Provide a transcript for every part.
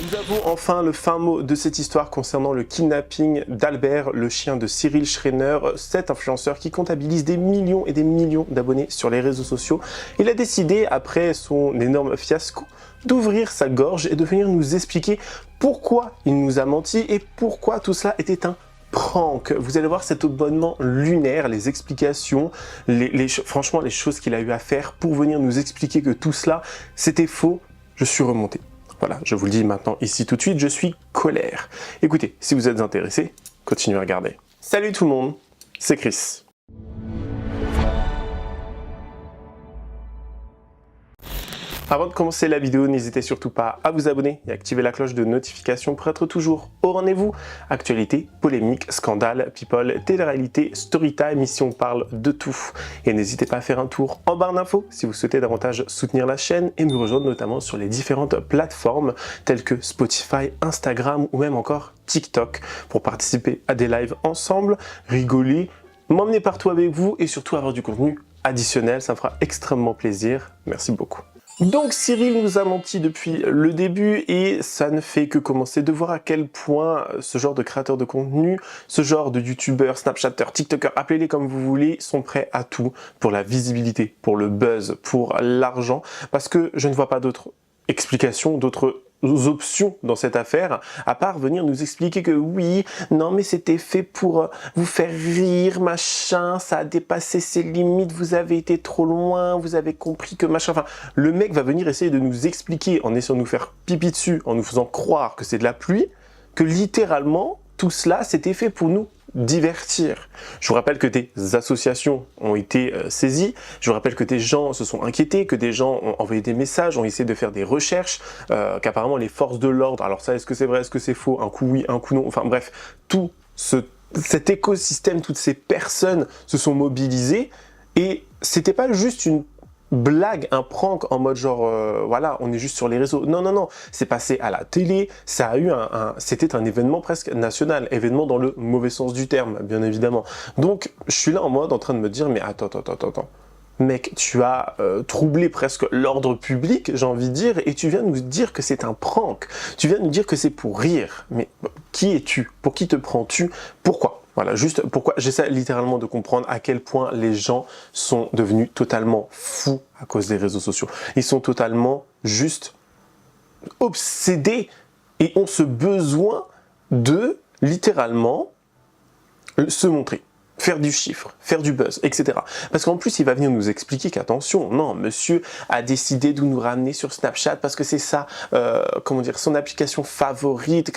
Nous avons enfin le fin mot de cette histoire concernant le kidnapping d'Albert, le chien de Cyril Schreiner, cet influenceur qui comptabilise des millions et des millions d'abonnés sur les réseaux sociaux. Il a décidé, après son énorme fiasco, d'ouvrir sa gorge et de venir nous expliquer pourquoi il nous a menti et pourquoi tout cela était un prank. Vous allez voir cet abonnement lunaire, les explications, franchement les choses qu'il a eu à faire pour venir nous expliquer que tout cela c'était faux. Je suis remonté. Voilà, je vous le dis maintenant ici tout de suite, je suis colère. Écoutez, si vous êtes intéressés, continuez à regarder. Salut tout le monde, c'est Chris. Avant de commencer la vidéo, n'hésitez surtout pas à vous abonner et activer la cloche de notification pour être toujours au rendez-vous. Actualité, polémique, scandale, people, télé-réalité, storytime, ici on parle de tout. Et n'hésitez pas à faire un tour en barre d'infos si vous souhaitez davantage soutenir la chaîne et me rejoindre notamment sur les différentes plateformes telles que Spotify, Instagram ou même encore TikTok pour participer à des lives ensemble, rigoler, m'emmener partout avec vous et surtout avoir du contenu additionnel, ça me fera extrêmement plaisir. Merci beaucoup. Donc Cyril nous a menti depuis le début et ça ne fait que commencer de voir à quel point ce genre de créateurs de contenu, ce genre de youtubeurs, snapchatteurs, tiktokers, appelez-les comme vous voulez, sont prêts à tout pour la visibilité, pour le buzz, pour l'argent, parce que je ne vois pas d'autres explications, d'autres options dans cette affaire, à part venir nous expliquer que oui, non mais c'était fait pour vous faire rire, machin, ça a dépassé ses limites, vous avez été trop loin, vous avez compris que machin, enfin, le mec va venir essayer de nous expliquer, en essayant de nous faire pipi dessus, en nous faisant croire que c'est de la pluie, que littéralement, tout cela, c'était fait pour nous divertir. Je vous rappelle que des associations ont été saisies, je vous rappelle que des gens se sont inquiétés, que des gens ont envoyé des messages, ont essayé de faire des recherches, qu'apparemment les forces de l'ordre, alors ça est-ce que c'est vrai, est-ce que c'est faux, un coup oui, un coup non, enfin bref, cet écosystème, toutes ces personnes se sont mobilisées et c'était pas juste une blague, un prank en mode genre voilà, on est juste sur les réseaux. Non, non, non, c'est passé à la télé, ça a eu c'était un événement presque national, événement dans le mauvais sens du terme, bien évidemment. Donc, je suis là en mode en train de me dire, mais attends. Mec, tu as troublé presque l'ordre public, j'ai envie de dire, et tu viens nous dire que c'est un prank. Tu viens nous dire que c'est pour rire. Mais qui es-tu? Pour qui te prends-tu? Pourquoi? Voilà, juste pourquoi j'essaie littéralement de comprendre à quel point les gens sont devenus totalement fous à cause des réseaux sociaux. Ils sont totalement juste obsédés et ont ce besoin de littéralement se montrer. Faire du chiffre, faire du buzz, etc. Parce qu'en plus, il va venir nous expliquer qu'attention, non, monsieur a décidé de nous ramener sur Snapchat parce que c'est ça, comment dire, son application favorite,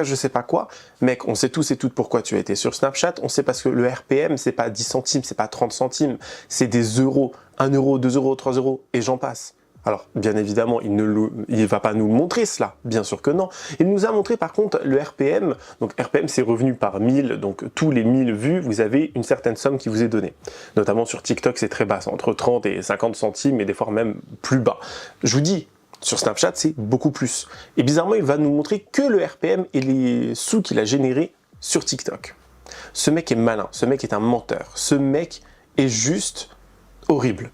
je sais pas quoi. Mec, on sait tous et toutes pourquoi tu as été sur Snapchat. On sait parce que le RPM, c'est pas 10 centimes, c'est pas 30 centimes, c'est des euros, 1 euro, 2 euros, 3 euros, et j'en passe. Alors, bien évidemment, il ne va pas nous montrer cela, bien sûr que non. Il nous a montré par contre le RPM. Donc RPM, c'est revenu par 1000, donc tous les 1000 vues, vous avez une certaine somme qui vous est donnée. Notamment sur TikTok, c'est très bas, c'est entre 30 et 50 centimes, et des fois même plus bas. Je vous dis, sur Snapchat, c'est beaucoup plus. Et bizarrement, il va nous montrer que le RPM et les sous qu'il a générés sur TikTok. Ce mec est malin, ce mec est un menteur, ce mec est juste horrible.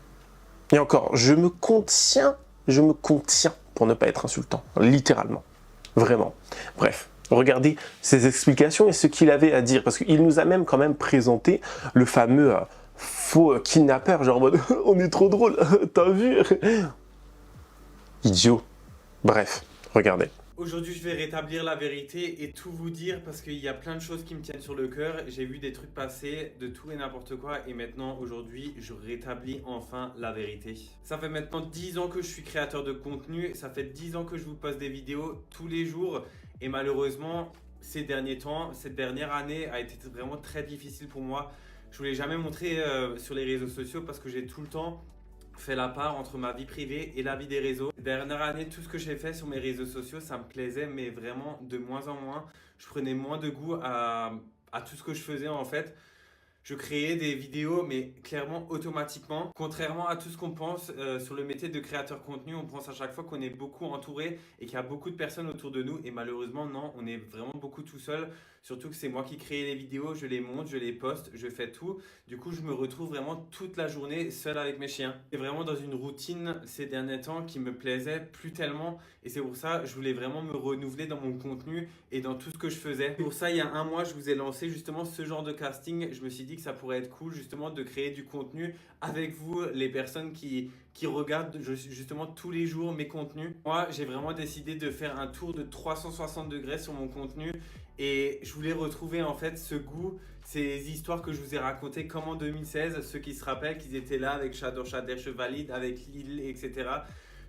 Et encore, je me contiens pour ne pas être insultant, littéralement, vraiment. Bref, regardez ses explications et ce qu'il avait à dire, parce qu'il nous a même quand même présenté le fameux faux kidnappeur, genre en mode « on est trop drôle, t'as vu ?» Idiot. Bref, regardez. Aujourd'hui, je vais rétablir la vérité et tout vous dire parce qu'il y a plein de choses qui me tiennent sur le cœur. J'ai vu des trucs passer, de tout et n'importe quoi, et maintenant, aujourd'hui, je rétablis enfin la vérité. Ça fait maintenant 10 ans que je suis créateur de contenu, ça fait 10 ans que je vous poste des vidéos tous les jours, et malheureusement, ces derniers temps, cette dernière année a été vraiment très difficile pour moi. Je ne vous l'ai jamais montré sur les réseaux sociaux parce que j'ai tout le temps fait la part entre ma vie privée et la vie des réseaux. Ces dernières années, tout ce que j'ai fait sur mes réseaux sociaux, ça me plaisait, mais vraiment de moins en moins. Je prenais moins de goût à tout ce que je faisais en fait. Je créais des vidéos, mais clairement automatiquement. Contrairement à tout ce qu'on pense sur le métier de créateur contenu, on pense à chaque fois qu'on est beaucoup entouré et qu'il y a beaucoup de personnes autour de nous. Et malheureusement, non, on est vraiment beaucoup tout seul. Surtout que c'est moi qui crée les vidéos, je les monte, je les poste, je fais tout. Du coup, je me retrouve vraiment toute la journée seul avec mes chiens. Et vraiment dans une routine ces derniers temps qui me plaisait plus tellement. Et c'est pour ça que je voulais vraiment me renouveler dans mon contenu et dans tout ce que je faisais. Pour ça, il y a un mois, je vous ai lancé justement ce genre de casting. Je me suis dit que ça pourrait être cool justement de créer du contenu avec vous, les personnes qui regardent justement tous les jours mes contenus. Moi, j'ai vraiment décidé de faire un tour de 360 degrés sur mon contenu et je voulais retrouver en fait ce goût, ces histoires que je vous ai racontées comme en 2016, ceux qui se rappellent qu'ils étaient là avec Shadow Shader Chevalide, avec Lille, etc.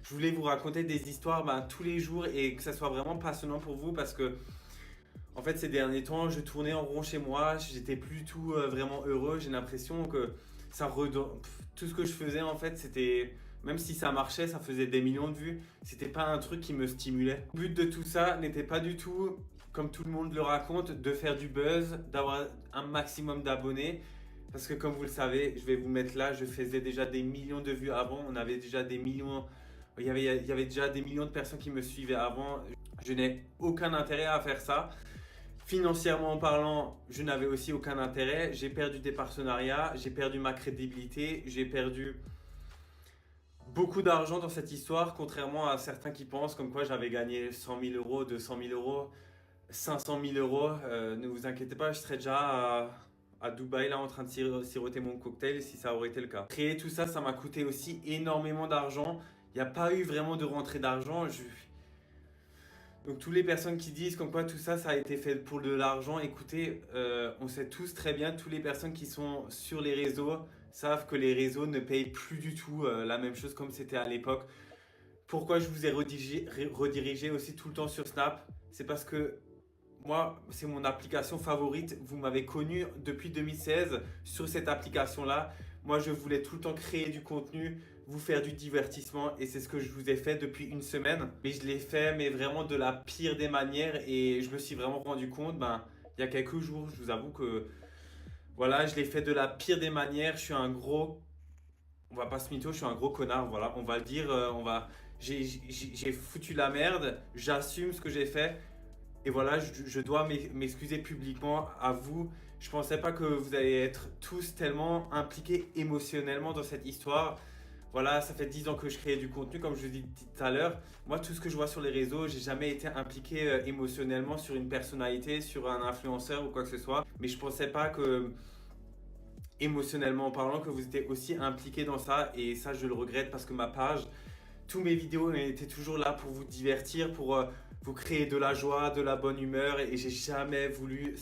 Je voulais vous raconter des histoires tous les jours et que ça soit vraiment passionnant pour vous parce que en fait, ces derniers temps, je tournais en rond chez moi, j'étais plus du tout vraiment heureux. J'ai l'impression que tout ce que je faisais, en fait, c'était, même si ça marchait, ça faisait des millions de vues, c'était pas un truc qui me stimulait. Le but de tout ça n'était pas du tout, comme tout le monde le raconte, de faire du buzz, d'avoir un maximum d'abonnés. Parce que comme vous le savez, je vais vous mettre là, je faisais déjà des millions de vues avant, on avait déjà des millions, il y avait déjà des millions de personnes qui me suivaient avant. Je n'ai aucun intérêt à faire ça. Financièrement parlant, je n'avais aussi aucun intérêt. J'ai perdu des partenariats, j'ai perdu ma crédibilité, j'ai perdu beaucoup d'argent dans cette histoire, contrairement à certains qui pensent comme quoi j'avais gagné 100 000 euros, 200 000 euros, 500 000 euros. Ne vous inquiétez pas, je serais déjà à Dubaï là en train de siroter mon cocktail si ça aurait été le cas. Créer tout ça, ça m'a coûté aussi énormément d'argent. Il n'y a pas eu vraiment de rentrée d'argent. Donc toutes les personnes qui disent comme quoi tout ça, ça a été fait pour de l'argent, écoutez, on sait tous très bien, toutes les personnes qui sont sur les réseaux savent que les réseaux ne payent plus du tout la même chose comme c'était à l'époque. Pourquoi je vous ai redirigé aussi tout le temps sur Snap? C'est parce que moi, c'est mon application favorite. Vous m'avez connu depuis 2016 sur cette application-là. Moi, je voulais tout le temps créer du contenu, vous faire du divertissement et c'est ce que je vous ai fait depuis une semaine. Mais je l'ai fait, mais vraiment de la pire des manières et je me suis vraiment rendu compte, il y a quelques jours, je vous avoue que voilà, je l'ai fait de la pire des manières. Je suis un gros, on va pas se mytho, je suis un gros connard, voilà, on va le dire, j'ai foutu la merde, j'assume ce que j'ai fait. Et voilà, je dois m'excuser publiquement à vous. Je pensais pas que vous allez être tous tellement impliqués émotionnellement dans cette histoire. Voilà, ça fait 10 ans que je crée du contenu, comme je vous ai dit tout à l'heure. Moi, tout ce que je vois sur les réseaux, j'ai jamais été impliqué émotionnellement sur une personnalité, sur un influenceur ou quoi que ce soit. Mais je pensais pas que, émotionnellement parlant, que vous étiez aussi impliqué dans ça. Et ça, je le regrette parce que ma page, tous mes vidéos étaient toujours là pour vous divertir, pour vous créer de la joie, de la bonne humeur et j'ai jamais voulu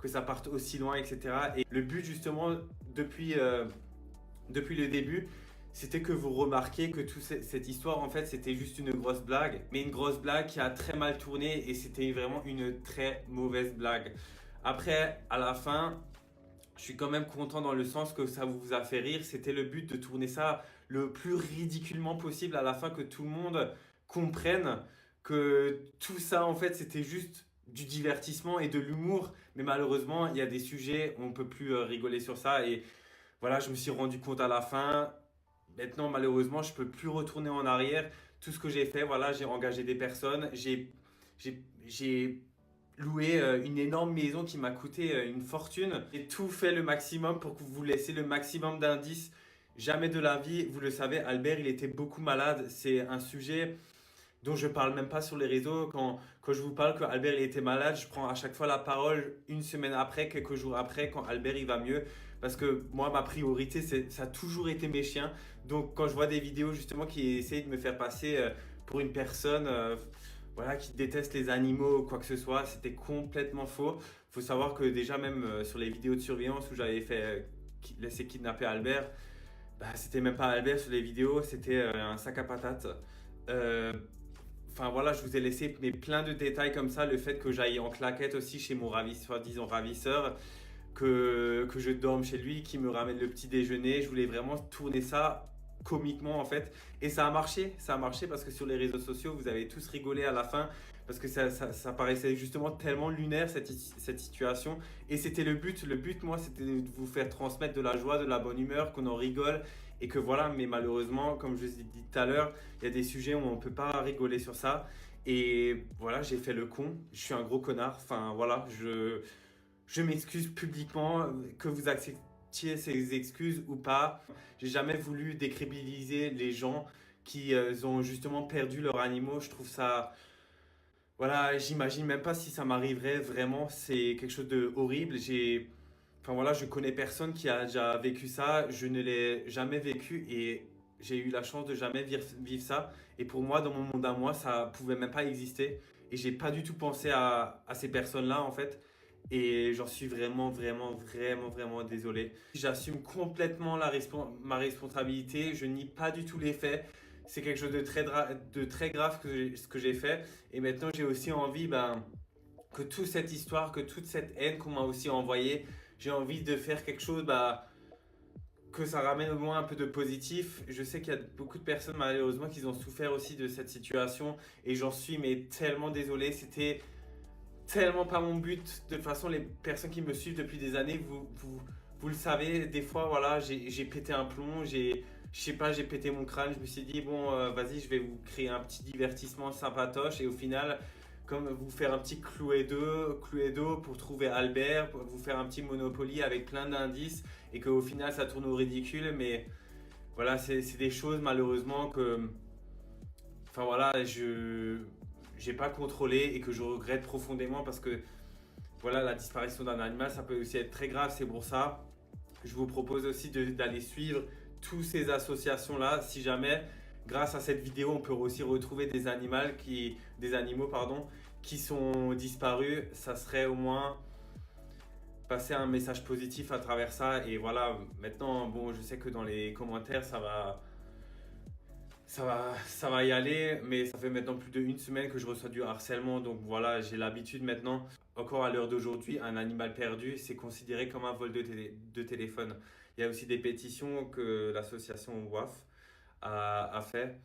que ça parte aussi loin, etc. Et le but justement depuis le début, c'était que vous remarquiez que toute cette histoire en fait c'était juste une grosse blague, mais une grosse blague qui a très mal tourné et c'était vraiment une très mauvaise blague. Après, à la fin, je suis quand même content dans le sens que ça vous a fait rire. C'était le but de tourner ça le plus ridiculement possible à la fin, que tout le monde comprenne que tout ça en fait c'était juste du divertissement et de l'humour. Mais malheureusement, il y a des sujets où on ne peut plus rigoler sur ça. Et voilà, je me suis rendu compte à la fin. Maintenant, malheureusement, je ne peux plus retourner en arrière. Tout ce que j'ai fait, voilà, j'ai engagé des personnes. J'ai loué une énorme maison qui m'a coûté une fortune. J'ai tout fait le maximum pour que vous vous laissiez le maximum d'indices. Jamais de la vie, vous le savez, Albert, il était beaucoup malade. C'est un sujet dont je parle même pas sur les réseaux. Quand je vous parle qu'Albert il était malade, je prends à chaque fois la parole une semaine après, quelques jours après, quand Albert il va mieux. Parce que moi, ma priorité, ça a toujours été mes chiens. Donc quand je vois des vidéos justement qui essayent de me faire passer pour une personne voilà, qui déteste les animaux ou quoi que ce soit, c'était complètement faux. Il faut savoir que déjà même sur les vidéos de surveillance où j'avais fait laisser kidnapper Albert, c'était même pas Albert sur les vidéos, c'était un sac à patates. Enfin voilà, je vous ai laissé plein de détails comme ça, le fait que j'aille en claquette aussi chez mon soi-disant ravisseur, que je dorme chez lui, qu'il me ramène le petit déjeuner. Je voulais vraiment tourner ça comiquement en fait. Et ça a marché parce que sur les réseaux sociaux, vous avez tous rigolé à la fin parce que ça paraissait justement tellement lunaire cette situation. Et c'était le but. Le but, moi, c'était de vous faire transmettre de la joie, de la bonne humeur, qu'on en rigole. Et que voilà, mais malheureusement, comme je vous ai dit tout à l'heure, il y a des sujets où on ne peut pas rigoler sur ça. Et voilà, j'ai fait le con. Je suis un gros connard. Enfin voilà, je m'excuse publiquement, que vous acceptiez ces excuses ou pas. J'ai jamais voulu décrédibiliser les gens qui ont justement perdu leurs animaux. Je trouve ça... Voilà, j'imagine même pas si ça m'arriverait vraiment. C'est quelque chose de horrible. Enfin voilà, je connais personne qui a déjà vécu ça. Je ne l'ai jamais vécu et j'ai eu la chance de jamais vivre ça. Et pour moi, dans mon monde à moi, ça pouvait même pas exister. Et j'ai pas du tout pensé à ces personnes-là en fait. Et j'en suis vraiment désolé. J'assume complètement ma responsabilité. Je nie pas du tout les faits. C'est quelque chose de très grave ce que j'ai fait. Et maintenant, j'ai aussi envie que toute cette histoire, que toute cette haine qu'on m'a aussi envoyée, j'ai envie de faire quelque chose que ça ramène au moins un peu de positif. Je sais qu'il y a beaucoup de personnes malheureusement qui ont souffert aussi de cette situation. Et j'en suis mais tellement désolé. C'était tellement pas mon but. De toute façon, les personnes qui me suivent depuis des années, vous le savez, des fois, voilà, j'ai pété un plomb, je sais pas, j'ai pété mon crâne. Je me suis dit, bon, vas-y, je vais vous créer un petit divertissement sympatoche. Et au final, comme vous faire un petit Cluedo pour trouver Albert, pour vous faire un petit Monopoly avec plein d'indices. Et qu'au final, ça tourne au ridicule. Mais voilà, c'est des choses malheureusement que... Enfin voilà, j'ai pas contrôlé et que je regrette profondément parce que voilà, la disparition d'un animal, ça peut aussi être très grave. C'est pour ça que je vous propose aussi d'aller suivre toutes ces associations-là. Si jamais, grâce à cette vidéo, on peut aussi retrouver des animaux qui sont disparus, ça serait au moins passer un message positif à travers ça. Et voilà, maintenant, bon, je sais que dans les commentaires, ça va y aller, mais ça fait maintenant plus d'1 semaine que je reçois du harcèlement, donc voilà, j'ai l'habitude maintenant. Encore à l'heure d'aujourd'hui, un animal perdu, c'est considéré comme un vol de téléphone. Il y a aussi des pétitions que l'association WAF a fait.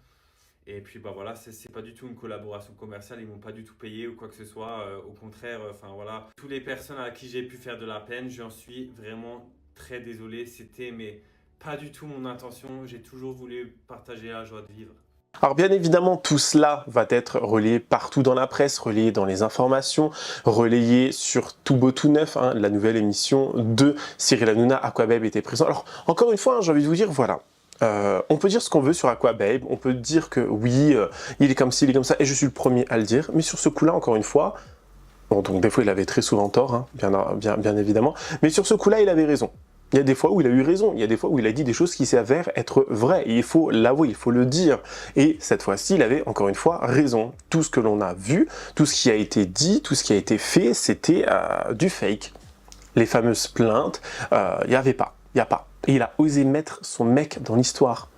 Et puis voilà, c'est pas du tout une collaboration commerciale, ils m'ont pas du tout payé ou quoi que ce soit. Au contraire, enfin voilà, toutes les personnes à qui j'ai pu faire de la peine, j'en suis vraiment très désolé. C'était pas du tout mon intention, j'ai toujours voulu partager la joie de vivre. Alors bien évidemment, tout cela va être relayé partout dans la presse, relayé dans les informations, relayé sur Tout Beau Tout Neuf, hein, la nouvelle émission de Cyril Hanouna. Aquababe était présent. Alors encore une fois, hein, j'ai envie de vous dire, voilà, on peut dire ce qu'on veut sur Aquababe, on peut dire que oui, il est comme ci, il est comme ça, et je suis le premier à le dire, mais sur ce coup-là, encore une fois, bon, donc des fois il avait très souvent tort, hein, bien évidemment, mais sur ce coup-là, il avait raison. Il y a des fois où il a eu raison, il y a des fois où il a dit des choses qui s'avèrent être vraies, et il faut l'avouer, il faut le dire. Et cette fois-ci, il avait encore une fois raison. Tout ce que l'on a vu, tout ce qui a été dit, tout ce qui a été fait, c'était du fake. Les fameuses plaintes, il n'y avait pas, il n'y a pas. Et il a osé mettre son mec dans l'histoire.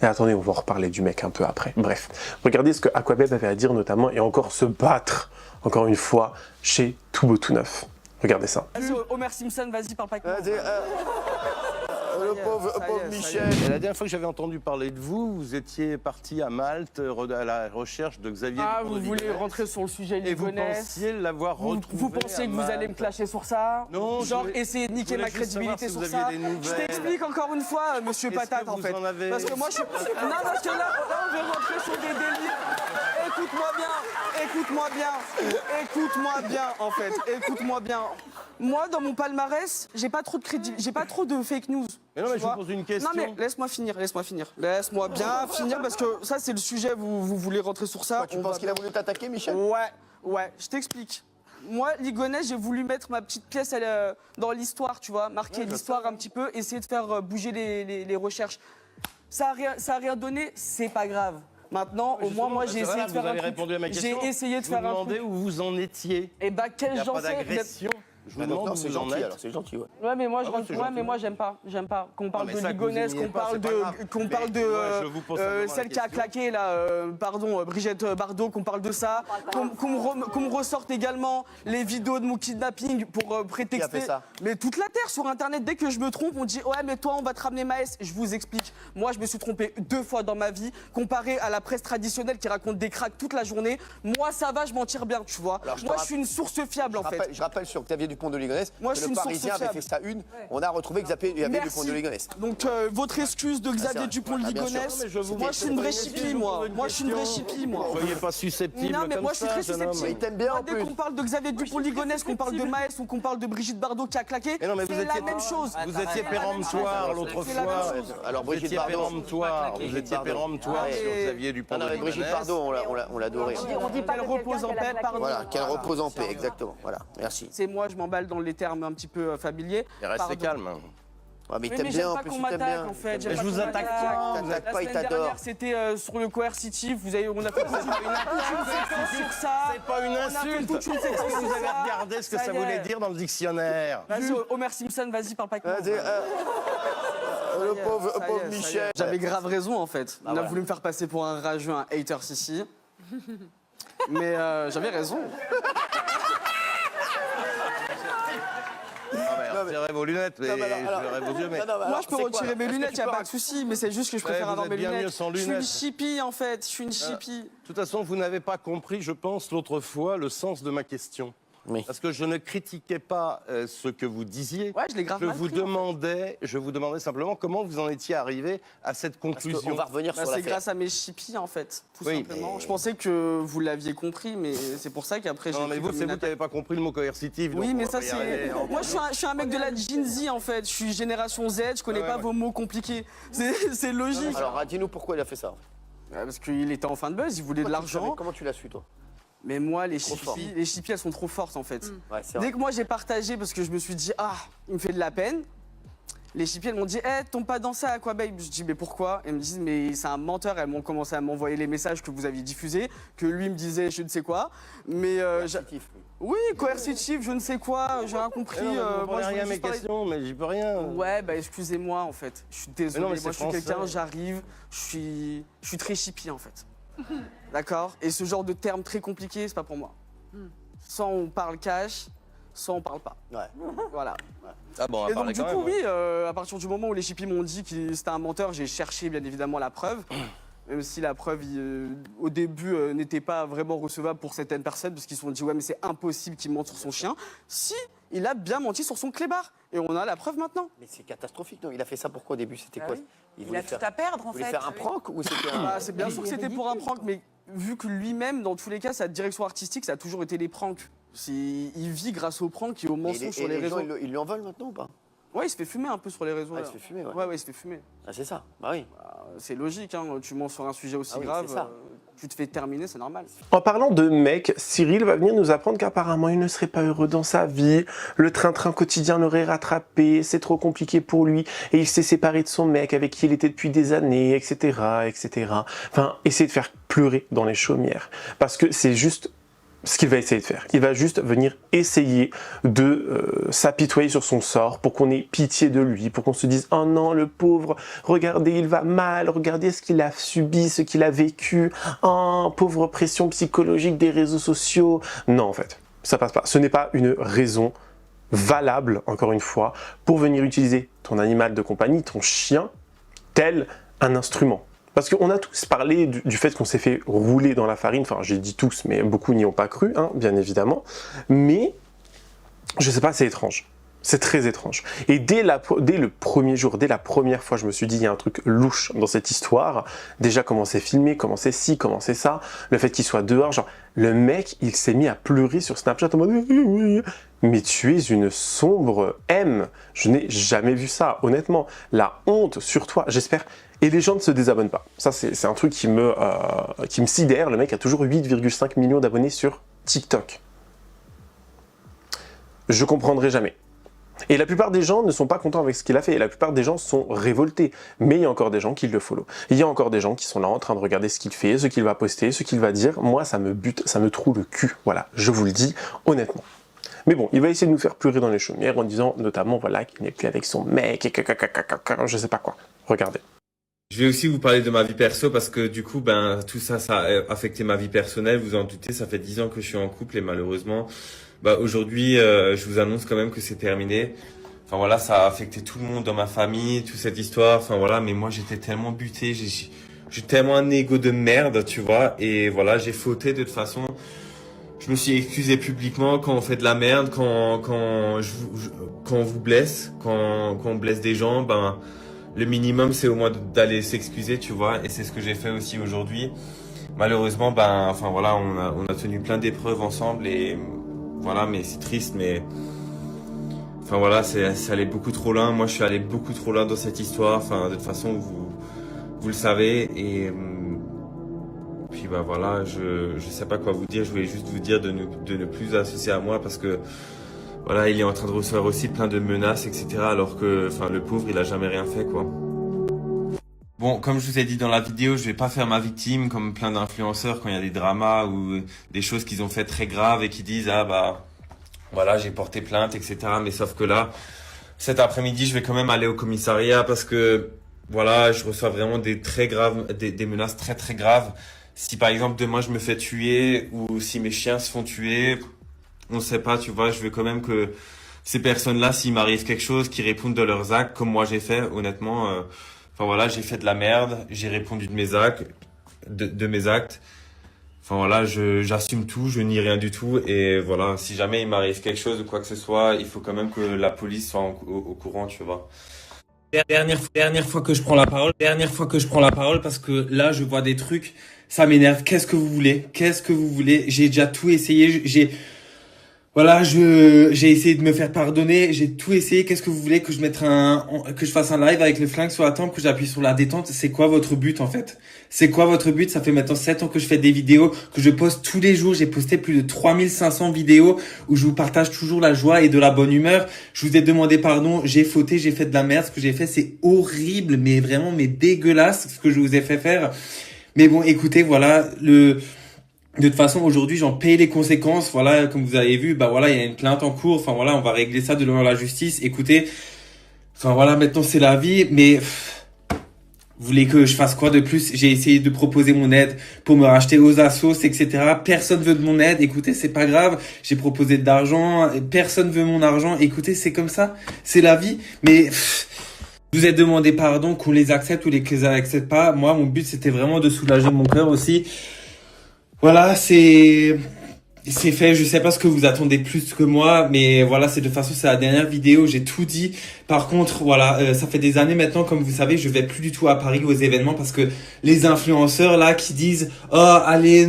Et attendez, on va en reparler du mec un peu après. Bref, regardez ce que Aquababe avait à dire notamment, et encore se battre, encore une fois, chez Tout Beau Tout Neuf. Regardez ça. Vas-y, Homer Simpson, vas-y, parle pas avec moi. Le pauvre Michel. Et la dernière fois que j'avais entendu parler de vous, vous étiez parti à Malte à la recherche de Xavier Ah, Dupont de vous voulez Ligonnès. rentrer sur le sujet Et vous Ligonnès. pensiez l'avoir retrouvé Vous pensiez que vous allez me clasher sur ça? Non, genre je voulais- essayer de niquer je voulais ma juste savoir crédibilité si sur vous ça. aviez des Je nouvelles. t'explique encore une fois, monsieur Est-ce Patate, que en vous fait. en avez- Parce que moi, je... Non, parce que là, on veut rentrer sur des délires. Écoute-moi bien, en fait. Écoute-moi bien. Moi, dans mon palmarès, j'ai pas trop de j'ai pas trop de fake news. Mais non, mais tu je vous vois. pose une question. Non, mais laisse-moi finir. Laisse-moi bien finir, parce que ça, c'est le sujet, vous voulez rentrer sur ça. Tu penses qu'il a voulu t'attaquer, Michel? Ouais, je t'explique. Moi, Ligonnès, j'ai voulu mettre ma petite pièce dans l'histoire, tu vois, marquer l'histoire un petit peu, essayer de faire bouger les recherches. Ça a rien donné, c'est pas grave. Maintenant, au moins, moi, j'ai essayé de faire Vous un avez truc. répondu à ma question. J'ai essayé de faire un Je vous demandais truc. où vous en étiez. Et bah, Il quel n'y a j'en pas sais. d'agression. Je vous demande Non, où c'est vous en gentil, êtes. alors c'est gentil, ouais. Ouais, mais moi, Ah ouais, c'est gentil. j'aime pas qu'on parle mais de ça, que Ligonnès, vous aimiez qu'on pas, parle c'est pas de, grave. qu'on parle Mais de moi, je vous pose simplement la celle qui a question. claqué là, Brigitte Bardot, qu'on parle de ça, qu'on me ressorte également les vidéos de mon kidnapping pour prétexter. Qui a fait ça? Mais toute la terre sur internet, dès que je me trompe, on dit ouais mais toi on va te ramener Maës. Je vous explique. Moi, je me suis trompé 2 fois dans ma vie. Comparé à la presse traditionnelle qui raconte des cracks toute la journée, moi, ça va, je m'en tire bien, tu vois. Alors, Moi, je suis une source fiable, en fait. Je rappelle sur Xavier Dupont de Ligonnès Moi, que je suis le une source Parisien avait fiable. fait sa une. On a retrouvé Xavier Dupont de Ligonnès. Donc, votre excuse de Xavier vrai. Dupont de Ah, bien sûr. Ligonnès, Non, mais je vous moi, je suis une vraie pose une chippie, moi. Moi, je suis une vraie chippie, moi. Soyez pas susceptible Non, mais comme moi, je suis ça, très jeune homme. susceptible. Il t'aime bien Moi, en dès plus. qu'on parle de Xavier Dupont de Ligonnès, qu'on parle de Maës ou qu'on parle de Brigitte Bardot qui a claqué, Mais non, mais vous c'est la étiez- même chose. Vous étiez péremptoire l'autre C'est la même fois. chose. Alors, Vous Brigitte étiez Bardot. péremptoire. Vous étiez péremptoire Ah, sur et- Xavier Dupont Non, de mais Brigitte Ligonnès. Bardot, on l'a adorée. On dit pas Qu'elle de repose en quelqu'un qu'elle a paix, claqué. pardon. Voilà, qu'elle repose en paix, exactement. Voilà, merci. C'est moi, je m'emballe dans les termes un petit peu familiers. Et restez Pardon. calme. Ouais, mais il Mais t'aime j'aime bien en pas plus, qu'on il t'aime m'attaque bien. en fait. Mais j'aime je pas vous qu'on attaque m'attaque. pas, vous attaque La pas, il semaine t'adore. dernière, c'était sur le coercitif. On a fait toute une séquence sur ça. C'est pas une On a fait insulte. toute une séquence Est-ce que sur vous avez ça. regardé ce que ça y est. voulait dire dans le dictionnaire? Vas-y, Homer Simpson, vas-y, parle pas avec moi. Vas-y, le pauvre Ça y est, pauvre ça y est. Michel. J'avais grave raison en fait. On a voilà. voulu me faire passer pour un rageux, un hater ici. Mais j'avais raison. Retirez vos lunettes et Non, mais alors- je verrai vos yeux. Mais... Moi, je peux retirer mes lunettes, il a pas de souci, mais c'est juste que je préfère vous avoir êtes mes bien lunettes. mieux sans Je suis une lunettes. chippie en fait, je suis une chippie. De toute façon, vous n'avez pas compris, je pense, l'autre fois, le sens de ma question. Oui. Parce que je ne critiquais pas ce que vous disiez. Ouais, je l'ai grave mal pris, Je vous demandais simplement comment vous en étiez arrivé à cette Parce conclusion. qu'on va revenir Bah, sur c'est l'affaire. grâce à mes chippies en fait, tout Oui, simplement. mais- Je pensais que vous l'aviez compris, mais c'est pour ça qu'après j'ai Non, mais pris vous, comme c'est une vous qui attaque. n'avez pas compris le mot coercitif. Oui, donc mais on ça va y c'est. arriver. Moi je suis un mec de la Gen Z en fait, je suis génération Z, je connais Ouais, pas ouais. vos mots compliqués. C'est logique. Alors, dis-nous pourquoi il a fait ça. Parce qu'il était en fin de buzz, il voulait de l'argent. Comment tu l'as su, toi? Mais moi, les Trop fort. chippies, elles sont trop fortes en fait. Ouais, c'est vrai. Dès que moi j'ai partagé parce que je me suis dit, ah, il me fait de la peine, les chippies elles m'ont dit, tombe pas dans ça, quoi, babe. Je dis, mais pourquoi? Elles me disent, mais c'est un menteur. Elles m'ont commencé à m'envoyer les messages que vous aviez diffusés, que lui me disait, je ne sais quoi. Mais Coercitif, lui. oui, coercitif, je ne sais quoi, j'ai rien compris. Mais non, mais vous moi, comprenez je rien voulais à mes juste parler- questions, mais j'y peux rien. Ouais, bah excusez-moi en fait. Je suis désolé. Mais non, mais moi, c'est je suis quelqu'un, français. j'arrive, je suis très chippie en fait. D'accord? Et ce genre de termes très compliqués, c'est pas pour moi. Soit on parle cash, soit on parle pas. Ouais. Voilà. Ah bon, on va Et donc parler du quand coup, même. oui, à partir du moment où les chippies m'ont dit que c'était un menteur, j'ai cherché bien évidemment la preuve. Même si la preuve, au début, n'était pas vraiment recevable pour certaines personnes, parce qu'ils se sont dit, ouais, mais c'est impossible qu'il mente sur son chien. Si, il a bien menti sur son clébard. Et on a la preuve maintenant. Mais c'est catastrophique, non? Il a fait ça pourquoi au début? C'était Ah quoi? oui. Il Il voulait a tout à perdre en il voulait fait. faire un prank ou c'était un. Bah, c'est bien sûr que c'était pour un prank, mais vu que lui-même, dans tous les cas, sa direction artistique, ça a toujours été les pranks. Il vit grâce aux pranks et aux Et mensonges sur et les les gens, réseaux. ils lui en veulent maintenant ou pas? Ouais, il se fait fumer un peu sur les réseaux. Ah, il là. se fait fumer, ouais. Ouais, il se fait fumer. Ah, c'est ça. Bah oui. C'est logique, hein, tu mens sur un sujet aussi Ah oui, grave, c'est ça. tu te fais terminer, c'est normal. En parlant de mec, Cyril va venir nous apprendre qu'apparemment il ne serait pas heureux dans sa vie, le train-train quotidien l'aurait rattrapé, c'est trop compliqué pour lui, et il s'est séparé de son mec avec qui il était depuis des années, etc., etc. Enfin, essayer de faire pleurer dans les chaumières. Parce que c'est juste ce qu'il va essayer de faire. Il va juste venir essayer de s'apitoyer sur son sort pour qu'on ait pitié de lui, pour qu'on se dise « Oh non, le pauvre, regardez, il va mal, regardez ce qu'il a subi, ce qu'il a vécu, oh, pauvre pression psychologique des réseaux sociaux. » Non, en fait, ça passe pas. Ce n'est pas une raison valable, encore une fois, pour venir utiliser ton animal de compagnie, ton chien, tel un instrument. Parce qu'on a tous parlé du fait qu'on s'est fait rouler dans la farine, enfin j'ai dit tous, mais beaucoup n'y ont pas cru, hein, bien évidemment, mais je sais pas, c'est étrange. C'est très étrange. Et dès le premier jour, dès la première fois, je me suis dit, il y a un truc louche dans cette histoire. Déjà, comment c'est filmé, comment c'est ci, comment c'est ça, le fait qu'il soit dehors, genre, le mec, il s'est mis à pleurer sur Snapchat en mode « Mais tu es une sombre M !» Je n'ai jamais vu ça, honnêtement. La honte sur toi, j'espère. Et les gens ne se désabonnent pas. Ça, c'est un truc qui me sidère. Le mec a toujours 8,5 millions d'abonnés sur TikTok. Je comprendrai jamais. Et la plupart des gens ne sont pas contents avec ce qu'il a fait, et la plupart des gens sont révoltés. Mais il y a encore des gens qui le follow. Il y a encore des gens qui sont là en train de regarder ce qu'il fait, ce qu'il va poster, ce qu'il va dire. Moi, ça me bute, ça me troue le cul. Voilà, je vous le dis honnêtement. Mais bon, il va essayer de nous faire pleurer dans les chaumières en disant notamment voilà, qu'il n'est plus avec son mec, et je sais pas quoi. Regardez. Je vais aussi vous parler de ma vie perso parce que du coup, ben tout ça, ça a affecté ma vie personnelle. Vous en doutez, ça fait 10 ans que je suis en couple et malheureusement, bah aujourd'hui, je vous annonce quand même que c'est terminé. Enfin voilà, ça a affecté tout le monde dans ma famille, toute cette histoire. Enfin voilà, mais moi j'étais tellement buté, j'ai tellement un ego de merde, tu vois. Et voilà, j'ai fauté de toute façon. Je me suis excusé publiquement quand on fait de la merde, quand on vous blesse, quand on blesse des gens, ben le minimum c'est au moins d'aller s'excuser, tu vois. Et c'est ce que j'ai fait aussi aujourd'hui. Malheureusement, ben enfin voilà, on a tenu plein d'épreuves ensemble et voilà, mais c'est triste, mais enfin voilà, c'est allé beaucoup trop loin. Moi, je suis allé beaucoup trop loin dans cette histoire. Enfin, de toute façon, vous le savez. Et puis bah voilà, je sais pas quoi vous dire. Je voulais juste vous dire de ne plus vous associer à moi parce que voilà, il est en train de recevoir aussi plein de menaces, etc. Alors que, enfin, le pauvre, il a jamais rien fait, quoi. Bon, comme je vous ai dit dans la vidéo, je vais pas faire ma victime comme plein d'influenceurs quand il y a des dramas ou des choses qu'ils ont fait très graves et qui disent ah bah voilà, j'ai porté plainte, etc. Mais sauf que là, cet après-midi, je vais quand même aller au commissariat parce que voilà, je reçois vraiment des menaces très très graves. Si par exemple demain je me fais tuer ou si mes chiens se font tuer, on sait pas, tu vois, je veux quand même que ces personnes-là, s'il m'arrive quelque chose, qu'ils répondent de leurs actes comme moi j'ai fait, honnêtement. Enfin voilà, j'ai fait de la merde, j'ai répondu de mes actes, de mes actes. Enfin voilà, j'assume tout, je nie rien du tout et voilà, si jamais il m'arrive quelque chose ou quoi que ce soit, il faut quand même que la police soit au courant, tu vois. Dernière fois que je prends la parole parce que là je vois des trucs, ça m'énerve. Qu'est-ce que vous voulez? J'ai déjà tout essayé, voilà, j'ai essayé de me faire pardonner, j'ai tout essayé. Qu'est-ce que vous voulez que je fasse un live avec le flingue sur la tempe, que j'appuie sur la détente? C'est quoi votre but en fait? C'est quoi votre but? Ça fait maintenant 7 ans que je fais des vidéos, que je poste tous les jours. J'ai posté plus de 3500 vidéos où je vous partage toujours la joie et de la bonne humeur. Je vous ai demandé pardon, j'ai fauté, j'ai fait de la merde. Ce que j'ai fait, c'est horrible, mais vraiment, mais dégueulasse ce que je vous ai fait faire. Mais bon, écoutez, voilà, de toute façon, aujourd'hui, j'en paye les conséquences. Voilà, comme vous avez vu, bah voilà, il y a une plainte en cours. Enfin voilà, on va régler ça devant la justice. Écoutez, enfin voilà, maintenant c'est la vie. Mais vous voulez que je fasse quoi de plus? J'ai essayé de proposer mon aide pour me racheter aux assos, etc. Personne veut de mon aide. Écoutez, c'est pas grave. J'ai proposé de l'argent. Personne veut mon argent. Écoutez, c'est comme ça. C'est la vie. Mais je vous ai demandé pardon, qu'on les accepte ou les accepte pas. Moi, mon but, c'était vraiment de soulager mon cœur aussi. Voilà, c'est fait. Je sais pas ce que vous attendez plus que moi, mais voilà, c'est de toute façon, c'est la dernière vidéo, j'ai tout dit. Par contre, voilà, ça fait des années maintenant, comme vous savez, je vais plus du tout à Paris aux événements parce que les influenceurs là qui disent oh allez,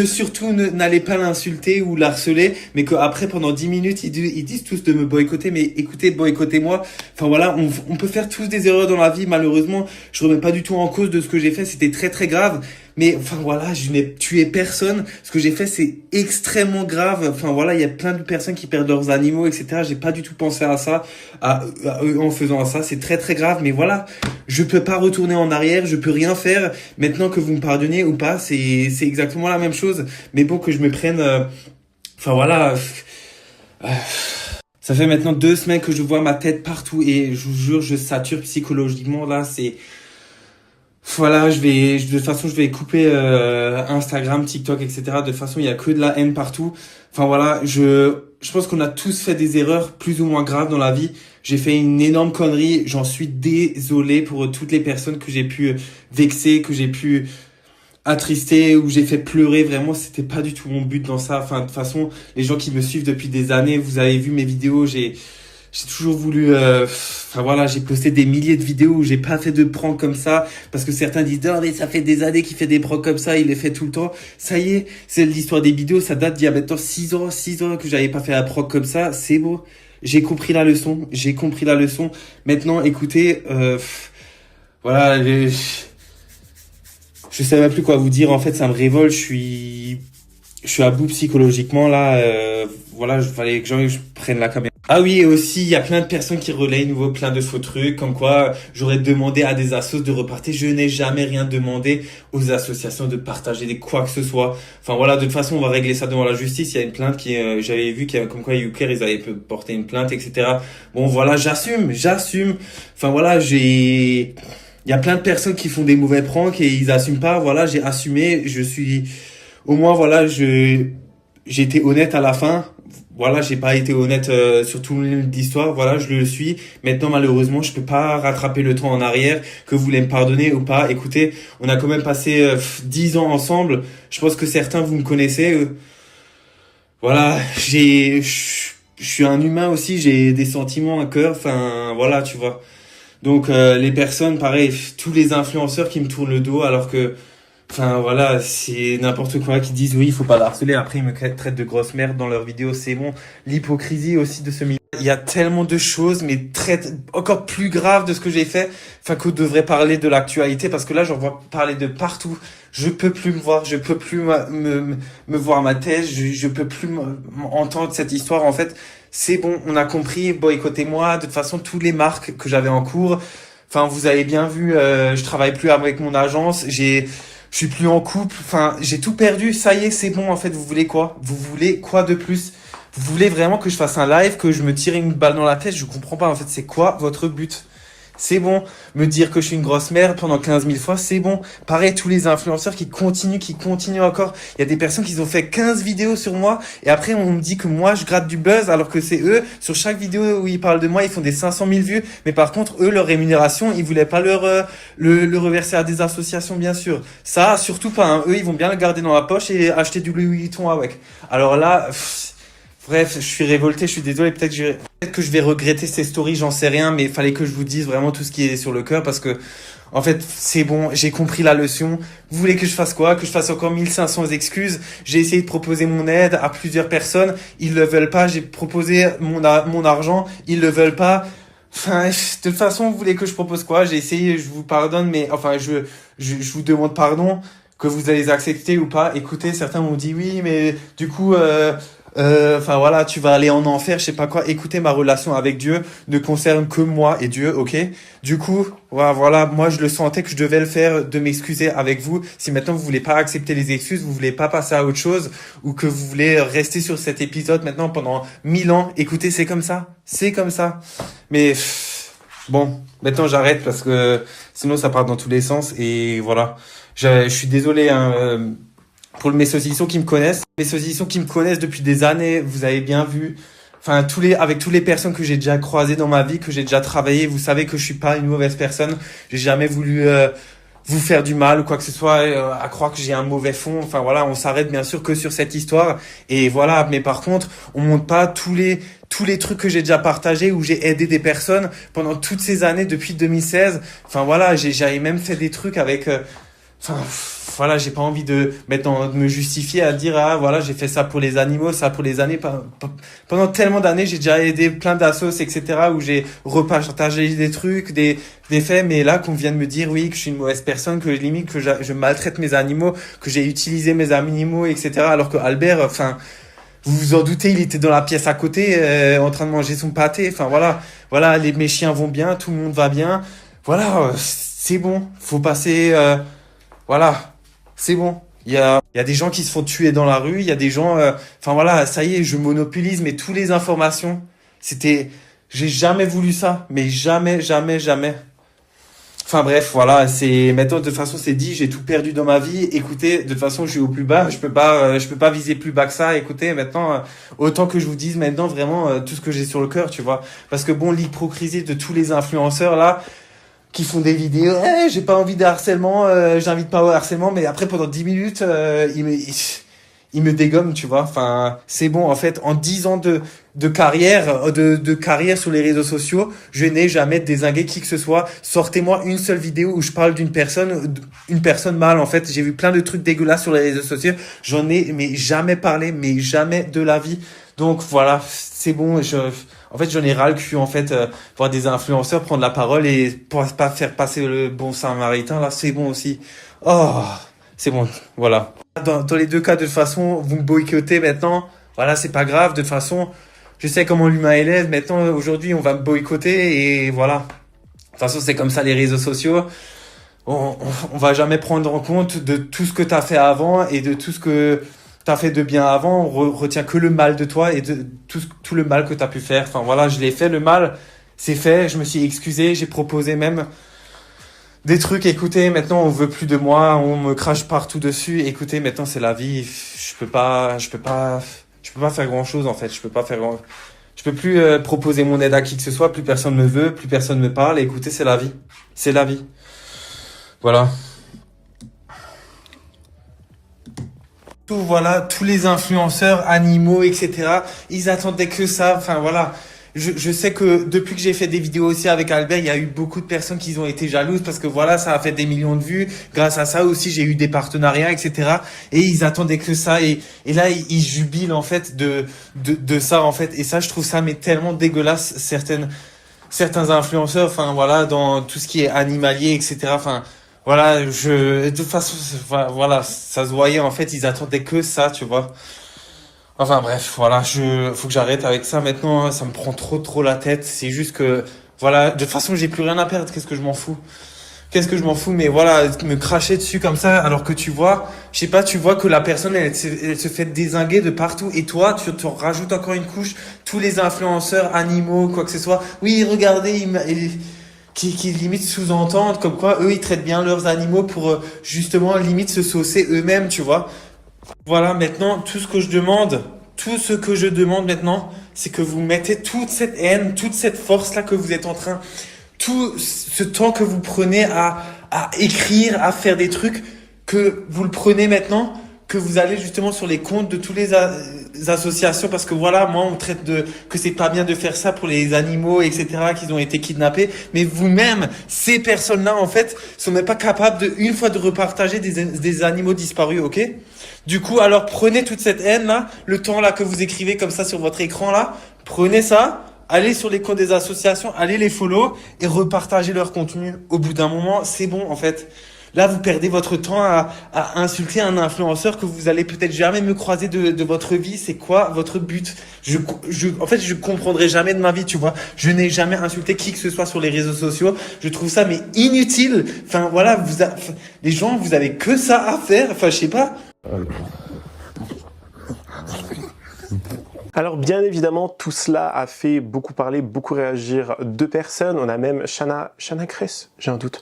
surtout n'allez pas l'insulter ou l'harceler, mais qu'après pendant 10 minutes ils disent tous de me boycotter. Mais écoutez, boycottez-moi. Enfin voilà, on peut faire tous des erreurs dans la vie. Malheureusement, je remets pas du tout en cause de ce que j'ai fait. C'était très très grave. Mais enfin voilà, je n'ai tué personne. Ce que j'ai fait, c'est extrêmement grave. Enfin voilà, il y a plein de personnes qui perdent leurs animaux, etc. J'ai pas du tout pensé à ça, en faisant ça. C'est très très grave. Mais voilà, je peux pas retourner en arrière. Je peux rien faire. Maintenant que vous me pardonnez ou pas, c'est exactement la même chose. Mais bon, que je me prenne. Enfin voilà. Ça fait maintenant 2 semaines que je vois ma tête partout et je vous jure, je sature psychologiquement là. C'est voilà, de toute façon, je vais couper Instagram, TikTok, etc. De toute façon, il y a que de la haine partout. Enfin voilà, je pense qu'on a tous fait des erreurs plus ou moins graves dans la vie. J'ai fait une énorme connerie. J'en suis désolé pour toutes les personnes que j'ai pu vexer, que j'ai pu attrister, ou j'ai fait pleurer. Vraiment, c'était pas du tout mon but dans ça. Enfin, de toute façon, les gens qui me suivent depuis des années, vous avez vu mes vidéos, j'ai toujours voulu, enfin voilà, j'ai posté des milliers de vidéos où j'ai pas fait de prank comme ça, parce que certains disent, oh, mais ça fait des années qu'il fait des pranks comme ça, il les fait tout le temps. Ça y est, c'est l'histoire des vidéos, ça date d'il y a maintenant 6 ans que j'avais pas fait un prank comme ça, c'est beau. J'ai compris la leçon. Maintenant, écoutez, voilà, je sais même plus quoi vous dire, en fait, ça me révolte, je suis à bout psychologiquement, là, voilà, il fallait que je prenne la caméra. Ah oui, et aussi, il y a plein de personnes qui relayent nouveau plein de faux trucs, comme quoi j'aurais demandé à des assos de repartir. Je n'ai jamais rien demandé aux associations de partager quoi que ce soit. Enfin voilà, de toute façon, on va régler ça devant la justice. Il y a une plainte qui, j'avais vu comme quoi YouCare, ils avaient porté une plainte, etc. Bon voilà, j'assume. Enfin voilà, il y a plein de personnes qui font des mauvais pranks et ils assument pas. Voilà, j'ai assumé. Au moins voilà, j'ai été honnête à la fin. voilà, j'ai pas été honnête sur tout l'histoire, voilà, je le suis. Maintenant, malheureusement, je peux pas rattraper le temps en arrière, que vous voulez me pardonner ou pas. Écoutez, on a quand même passé 10 ans ensemble. Je pense que certains, vous me connaissez. Voilà, je suis un humain aussi, j'ai des sentiments, un cœur, enfin, voilà, tu vois. Donc, les personnes, pareil, tous les influenceurs qui me tournent le dos alors que, enfin voilà, c'est n'importe quoi, qui disent oui, il faut pas la harceler. Après, ils me traitent de grosse merde dans leurs vidéos. C'est bon. L'hypocrisie aussi de ce milieu. Il y a tellement de choses, mais encore plus graves de ce que j'ai fait. Enfin, qu'on devrait parler de l'actualité, parce que là, j'en vois parler de partout. Je peux plus me voir, je peux plus me voir ma tête, je peux plus entendre cette histoire. En fait, c'est bon, on a compris. Boycottez-moi. De toute façon, tous les marques que j'avais en cours. Enfin, vous avez bien vu, je travaille plus avec mon agence. Je suis plus en couple, enfin, j'ai tout perdu, ça y est, c'est bon, en fait, vous voulez quoi? Vous voulez quoi de plus? Vous voulez vraiment que je fasse un live, que je me tire une balle dans la tête? Je comprends pas, en fait, c'est quoi votre but? C'est bon. Me dire que je suis une grosse merde pendant 15 000 fois, c'est bon. Pareil, tous les influenceurs qui continuent encore. Il y a des personnes qui ont fait 15 vidéos sur moi et après on me dit que moi je gratte du buzz alors que c'est eux. Sur chaque vidéo où ils parlent de moi, ils font des 500 000 vues. Mais par contre, eux, leur rémunération, ils voulaient pas le reverser à des associations, bien sûr. Ça, surtout pas. Hein. Eux, ils vont bien le garder dans la poche et acheter du Louis Vuitton avec. Alors là... Bref, je suis révolté, je suis désolé, peut-être que je vais regretter ces stories, j'en sais rien, mais il fallait que je vous dise vraiment tout ce qui est sur le cœur parce que, en fait, c'est bon, j'ai compris la leçon. Vous voulez que je fasse quoi? Que je fasse encore 1500 excuses? J'ai essayé de proposer mon aide à plusieurs personnes, ils le veulent pas, j'ai proposé mon argent, ils le veulent pas. Enfin, de toute façon, vous voulez que je propose quoi? J'ai essayé, je vous pardonne, mais enfin, je vous demande pardon, que vous allez accepter ou pas. Écoutez, certains m'ont dit oui, mais du coup, enfin voilà, tu vas aller en enfer, je sais pas quoi. Écoutez, ma relation avec Dieu ne concerne que moi et Dieu, ok? Du coup, voilà, moi je le sentais que je devais le faire, de m'excuser avec vous. Si maintenant vous voulez pas accepter les excuses, vous voulez pas passer à autre chose, ou que vous voulez rester sur cet épisode maintenant pendant 1000 ans, écoutez, c'est comme ça. Mais bon, maintenant j'arrête parce que sinon ça part dans tous les sens et voilà. Je suis désolé, hein, pour mes saucissons qui me connaissent. Mes saucissons qui me connaissent depuis des années, vous avez bien vu. Enfin, avec toutes les personnes que j'ai déjà croisées dans ma vie, que j'ai déjà travaillé, vous savez que je suis pas une mauvaise personne. J'ai jamais voulu vous faire du mal ou quoi que ce soit, à croire que j'ai un mauvais fond. Enfin voilà, on s'arrête bien sûr que sur cette histoire. Et voilà, mais par contre, on montre pas tous les trucs que j'ai déjà partagés où j'ai aidé des personnes pendant toutes ces années depuis 2016. Enfin voilà, j'avais même fait des trucs avec... Enfin, voilà, j'ai pas envie de me justifier à dire, ah, voilà, j'ai fait ça pour les animaux, ça pour les années. Pendant tellement d'années, j'ai déjà aidé plein d'assos, etc., où j'ai repartagé des trucs, des faits, mais là, qu'on vient de me dire, oui, que je suis une mauvaise personne, que limite, que je maltraite mes animaux, que j'ai utilisé mes animaux, etc., alors que Albert, enfin, vous vous en doutez, il était dans la pièce à côté, en train de manger son pâté. Enfin, voilà, mes chiens vont bien, tout le monde va bien. Voilà, c'est bon, faut passer, voilà, c'est bon. Il y a des gens qui se font tuer dans la rue, il y a des gens... Enfin voilà, ça y est, je monopolise, mais toutes les informations, j'ai jamais voulu ça, mais jamais. Enfin bref, voilà, maintenant de toute façon c'est dit, j'ai tout perdu dans ma vie. Écoutez, de toute façon je suis au plus bas, je peux pas viser plus bas que ça. Écoutez, maintenant autant que je vous dise maintenant vraiment tout ce que j'ai sur le cœur, tu vois. Parce que bon, l'hypocrisie de tous les influenceurs là, qui font des vidéos, j'ai pas envie de harcèlement, j'invite pas au harcèlement, mais après pendant 10 minutes, il me dégomme, tu vois. Enfin, c'est bon, en fait, en 10 ans de carrière, de carrière sur les réseaux sociaux, je n'ai jamais dézingué qui que ce soit. Sortez-moi une seule vidéo où je parle d'une personne mal, en fait. J'ai vu plein de trucs dégueulasses sur les réseaux sociaux. J'en ai, mais jamais parlé, mais jamais de la vie. Donc voilà, c'est bon, en fait, j'en ai ras le cul, en fait, voir des influenceurs prendre la parole et pour pas faire passer le bon Samaritain, là, c'est bon aussi. Oh, c'est bon, voilà. Dans les deux cas, de toute façon, vous me boycottez maintenant. Voilà, c'est pas grave, de toute façon, je sais comment l'humain est laid. Maintenant, aujourd'hui, on va me boycotter et voilà. De toute façon, c'est comme ça les réseaux sociaux. On va jamais prendre en compte de tout ce que t'as fait avant et de tout ce que t'as fait de bien avant. On retient que le mal de toi et de tout le mal que t'as pu faire. Enfin voilà, je l'ai fait, le mal, c'est fait. Je me suis excusé, j'ai proposé même des trucs. Écoutez, maintenant on veut plus de moi, on me crache partout dessus. Écoutez, maintenant c'est la vie. Je peux pas je peux pas faire grand chose en fait. Je peux plus proposer mon aide à qui que ce soit. Plus personne me veut, plus personne me parle. Et écoutez, c'est la vie. C'est la vie. Voilà. Voilà, tous les influenceurs animaux, etc. Ils attendaient que ça. Enfin voilà. Je sais que depuis que j'ai fait des vidéos aussi avec Albert, il y a eu beaucoup de personnes qui ont été jalouses parce que voilà, ça a fait des millions de vues. Grâce à ça aussi, j'ai eu des partenariats, etc. Et ils attendaient que ça. Et là, ils jubilent en fait de ça en fait. Et ça, je trouve ça mais tellement dégueulasse. Certains influenceurs, enfin voilà, dans tout ce qui est animalier, etc. Enfin voilà, de toute façon, voilà, ça se voyait en fait. Ils attendaient que ça, tu vois. Enfin bref, voilà, faut que j'arrête avec ça maintenant, ça me prend trop la tête, c'est juste que, voilà, de toute façon j'ai plus rien à perdre, qu'est-ce que je m'en fous? Mais voilà, me cracher dessus comme ça, alors que tu vois, je sais pas, tu vois que la personne, elle se fait dézinguer de partout, et toi, tu te rajoutes encore une couche, tous les influenceurs, animaux, quoi que ce soit, oui, regardez, qui limite sous-entendent, comme quoi, eux, ils traitent bien leurs animaux pour, justement, limite se saucer eux-mêmes, tu vois. Voilà, maintenant, tout ce que je demande maintenant, c'est que vous mettez toute cette haine, toute cette force-là que vous êtes en train, tout ce temps que vous prenez à écrire, à faire des trucs, que vous le prenez maintenant, que vous allez justement sur les comptes de toutes les associations, parce que voilà, moi, on traite que c'est pas bien de faire ça pour les animaux, etc., qu'ils ont été kidnappés, mais vous-même, ces personnes-là, en fait, sont même pas capables une fois de repartager des animaux disparus, ok? Du coup, alors prenez toute cette haine-là, le temps là que vous écrivez comme ça sur votre écran là, prenez ça, allez sur les comptes des associations, allez les follow et repartagez leur contenu. Au bout d'un moment, c'est bon en fait. Là, vous perdez votre temps à insulter un influenceur que vous allez peut-être jamais me croiser de votre vie. C'est quoi votre but? En fait, je comprendrai jamais de ma vie, tu vois. Je n'ai jamais insulté qui que ce soit sur les réseaux sociaux. Je trouve ça mais inutile. Enfin voilà, les gens, vous avez que ça à faire. Enfin, je sais pas. Alors bien évidemment, tout cela a fait beaucoup parler, beaucoup réagir de personnes. On a même Shana Kress, j'ai un doute.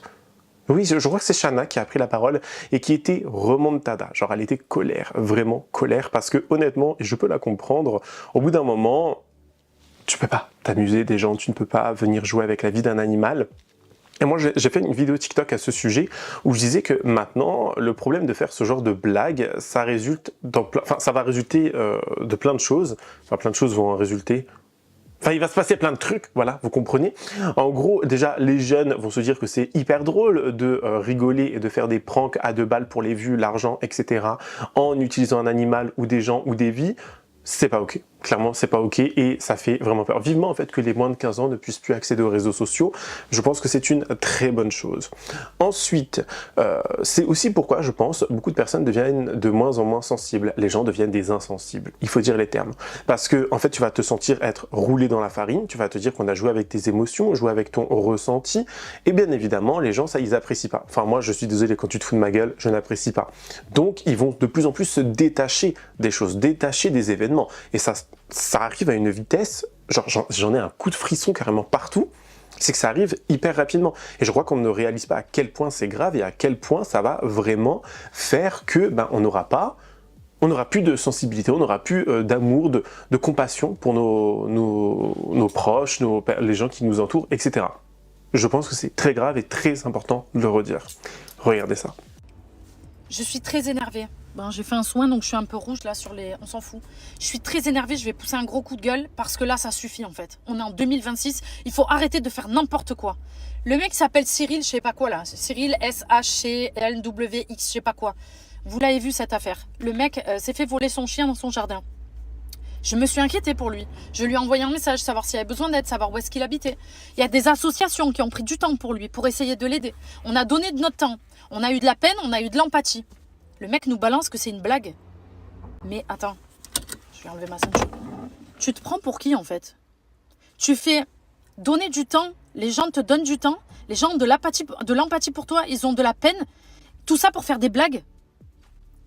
Oui, je crois que c'est Shana qui a pris la parole et qui était remontada. Genre elle était colère, vraiment colère, parce que honnêtement, et je peux la comprendre, au bout d'un moment, tu peux pas t'amuser des gens, tu ne peux pas venir jouer avec la vie d'un animal. Et moi, j'ai fait une vidéo TikTok à ce sujet où je disais que maintenant, le problème de faire ce genre de blague, ça résulte ça va résulter de plein de choses. Enfin, plein de choses vont en résulter. Enfin, il va se passer plein de trucs, voilà, vous comprenez. En gros, déjà, les jeunes vont se dire que c'est hyper drôle de rigoler et de faire des pranks à 2 balles pour les vues, l'argent, etc. en utilisant un animal ou des gens ou des vies. C'est pas ok. Clairement, c'est pas ok et ça fait vraiment peur. Vivement en fait que les moins de 15 ans ne puissent plus accéder aux réseaux sociaux. Je pense que c'est une très bonne chose. Ensuite, c'est aussi pourquoi je pense beaucoup de personnes deviennent de moins en moins sensibles. Les gens deviennent des insensibles. Il faut dire les termes. Parce que en fait, tu vas te sentir être roulé dans la farine. Tu vas te dire qu'on a joué avec tes émotions, joué avec ton ressenti. Et bien évidemment, les gens, ça, ils apprécient pas. Enfin, moi, je suis désolé quand tu te fous de ma gueule, je n'apprécie pas. Donc, ils vont de plus en plus se détacher des choses, détacher des événements. Et ça arrive à une vitesse, genre j'en ai un coup de frisson carrément partout, c'est que ça arrive hyper rapidement. Et je crois qu'on ne réalise pas à quel point c'est grave et à quel point ça va vraiment faire que on n'aura plus de sensibilité, on n'aura plus d'amour, de compassion pour nos proches, les gens qui nous entourent, etc. Je pense que c'est très grave et très important de le redire. Regardez ça. Je suis très énervée. Ben, j'ai fait un soin, donc je suis un peu rouge là sur les... On s'en fout. Je suis très énervée, je vais pousser un gros coup de gueule parce que là, ça suffit en fait. On est en 2026, il faut arrêter de faire n'importe quoi. Le mec s'appelle Cyril, je sais pas quoi là. Cyril SHLWX, je sais pas quoi. Vous l'avez vu cette affaire. Le mec s'est fait voler son chien dans son jardin. Je me suis inquiétée pour lui. Je lui ai envoyé un message, savoir s'il avait besoin d'aide, savoir où est-ce qu'il habitait. Il y a des associations qui ont pris du temps pour lui, pour essayer de l'aider. On a donné de notre temps. On a eu de la peine, on a eu de l'empathie. Le mec nous balance que c'est une blague. Mais attends, je vais enlever ma ceinture. Tu te prends pour qui en fait? Tu fais donner du temps, les gens te donnent du temps, les gens ont de l'empathie pour toi, ils ont de la peine. Tout ça pour faire des blagues.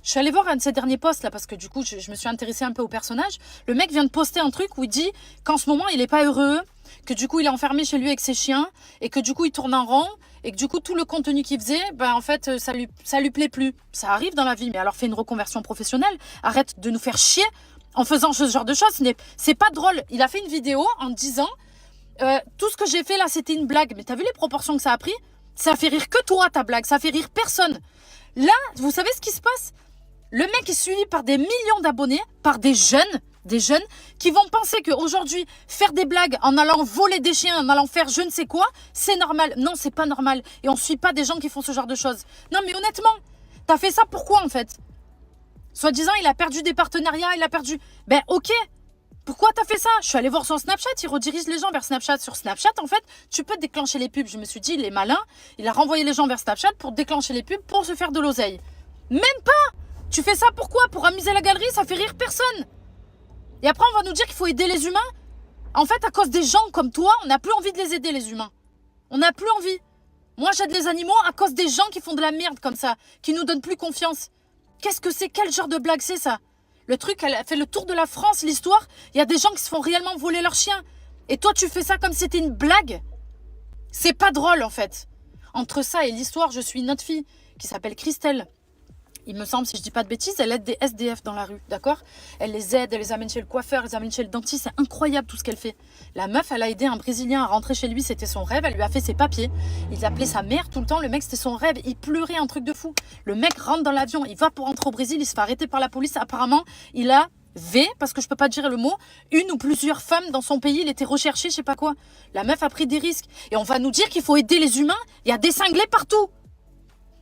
Je suis allée voir un de ses derniers posts là parce que du coup je me suis intéressée un peu au personnage. Le mec vient de poster un truc où il dit qu'en ce moment il n'est pas heureux, que du coup il est enfermé chez lui avec ses chiens et que du coup il tourne en rond et que du coup tout le contenu qu'il faisait, en fait ça lui plaît plus. Ça arrive dans la vie, mais alors fais une reconversion professionnelle, arrête de nous faire chier en faisant ce genre de choses. C'est pas drôle. Il a fait une vidéo en disant tout ce que j'ai fait là, c'était une blague. Mais t'as vu les proportions que ça a pris? Ça fait rire que toi, ta blague. Ça fait rire personne. Là, vous savez ce qui se passe? Le mec est suivi par des millions d'abonnés, par des jeunes qui vont penser qu'aujourd'hui, faire des blagues en allant voler des chiens, en allant faire je ne sais quoi, c'est normal. Non, c'est pas normal. Et on ne suit pas des gens qui font ce genre de choses. Non, mais honnêtement, t'as fait ça pourquoi en fait? Soi-disant, il a perdu des partenariats, il a perdu... Ben ok, pourquoi t'as fait ça? Je suis allée voir son Snapchat, il redirige les gens vers Snapchat. Sur Snapchat, en fait, tu peux déclencher les pubs. Je me suis dit, il est malin, il a renvoyé les gens vers Snapchat pour déclencher les pubs pour se faire de l'oseille. Même pas! Tu fais ça pourquoi? Pour amuser la galerie, ça fait rire personne. Et après, on va nous dire qu'il faut aider les humains. En fait, à cause des gens comme toi, on n'a plus envie de les aider, les humains. On n'a plus envie. Moi, j'aide les animaux à cause des gens qui font de la merde comme ça, qui nous donnent plus confiance. Qu'est-ce que c'est? Quel genre de blague c'est ça? Le truc, elle a fait le tour de la France, l'histoire. Il y a des gens qui se font réellement voler leurs chiens. Et toi, tu fais ça comme si c'était une blague? C'est pas drôle, en fait. Entre ça et l'histoire, je suis une autre fille qui s'appelle Christelle. Il me semble, si je dis pas de bêtises, elle aide des SDF dans la rue, d'accord? Elle les aide, elle les amène chez le coiffeur, elle les amène chez le dentiste, c'est incroyable tout ce qu'elle fait. La meuf, elle a aidé un Brésilien à rentrer chez lui, c'était son rêve, elle lui a fait ses papiers. Il appelait sa mère tout le temps, le mec c'était son rêve, il pleurait un truc de fou. Le mec rentre dans l'avion, il va pour rentrer au Brésil, il se fait arrêter par la police, apparemment, il a parce que je peux pas dire le mot, une ou plusieurs femmes dans son pays, il était recherché, je sais pas quoi. La meuf a pris des risques. Et on va nous dire qu'il faut aider les humains, il y a des cinglés partout.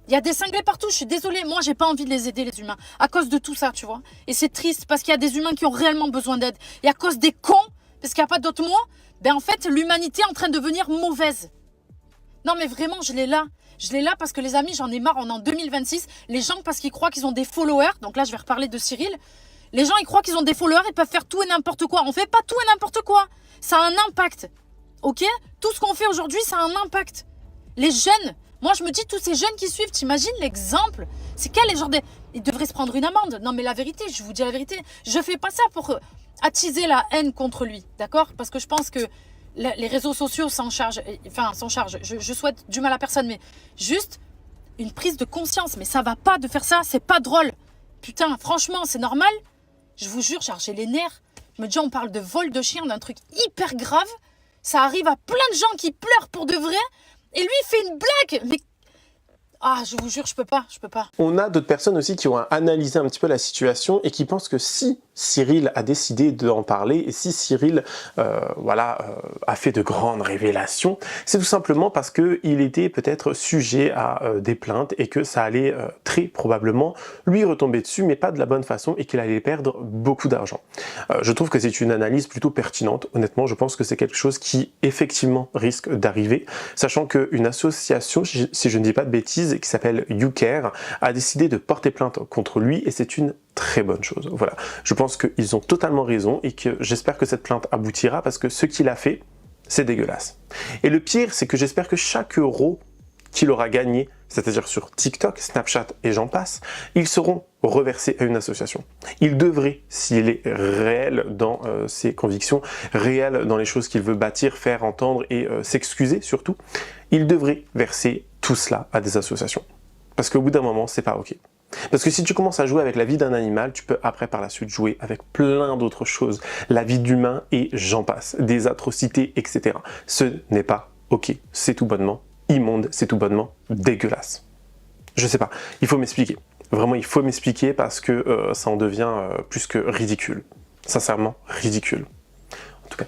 Il y a des cinglés partout, je suis désolée, moi j'ai pas envie de les aider les humains, à cause de tout ça, tu vois. Et c'est triste parce qu'il y a des humains qui ont réellement besoin d'aide. Et à cause des cons, parce qu'il n'y a pas d'autre mot, ben en fait l'humanité est en train de devenir mauvaise. Non mais vraiment, je l'ai là. Je l'ai là parce que les amis, j'en ai marre, on est en 2026. Les gens, parce qu'ils croient qu'ils ont des followers, donc là je vais reparler de Cyril, les gens ils croient qu'ils ont des followers, ils peuvent faire tout et n'importe quoi. On fait pas tout et n'importe quoi. Ça a un impact, ok? Tout ce qu'on fait aujourd'hui, ça a un impact. Les jeunes... Moi, je me dis, tous ces jeunes qui suivent, t'imagines l'exemple? C'est quel les genres de... Ils devraient se prendre une amende. Non, mais la vérité, je vous dis la vérité. Je fais pas ça pour attiser la haine contre lui, d'accord? Parce que je pense que les réseaux sociaux s'en chargent. Enfin, s'en chargent. Je souhaite du mal à personne, mais juste une prise de conscience. Mais ça va pas de faire ça, c'est pas drôle. Putain, franchement, c'est normal? Je vous jure, j'ai les nerfs. Je me dis, on parle de vol de chien, d'un truc hyper grave. Ça arrive à plein de gens qui pleurent pour de vrai. Et lui, il fait une blague. Mais... Ah, je vous jure, je peux pas. On a d'autres personnes aussi qui ont analysé un petit peu la situation et qui pensent que si Cyril a décidé d'en parler et si Cyril a fait de grandes révélations, c'est tout simplement parce qu'il était peut-être sujet à des plaintes et que ça allait très probablement lui retomber dessus, mais pas de la bonne façon, et qu'il allait perdre beaucoup d'argent. Je trouve que c'est une analyse plutôt pertinente. Honnêtement, je pense que c'est quelque chose qui effectivement risque d'arriver, sachant qu'une association, si je ne dis pas de bêtises, qui s'appelle YouCare, a décidé de porter plainte contre lui, et c'est une très bonne chose. Voilà, je pense qu'ils ont totalement raison et que j'espère que cette plainte aboutira, parce que ce qu'il a fait, c'est dégueulasse. Et le pire, c'est que j'espère que chaque euro qu'il aura gagné, c'est-à-dire sur TikTok, Snapchat et j'en passe, ils seront reversés à une association. Il devrait, s'il est réel dans ses convictions, réel dans les choses qu'il veut bâtir, faire entendre et s'excuser surtout, il devrait verser tout cela à des associations. Parce qu'au bout d'un moment, c'est pas ok. Parce que si tu commences à jouer avec la vie d'un animal, tu peux après par la suite jouer avec plein d'autres choses, la vie d'humain et j'en passe, des atrocités, etc. Ce n'est pas ok, c'est tout bonnement immonde, c'est tout bonnement dégueulasse. Je sais pas, il faut m'expliquer. Vraiment, il faut m'expliquer parce que ça en devient plus que ridicule. Sincèrement, ridicule. En tout cas,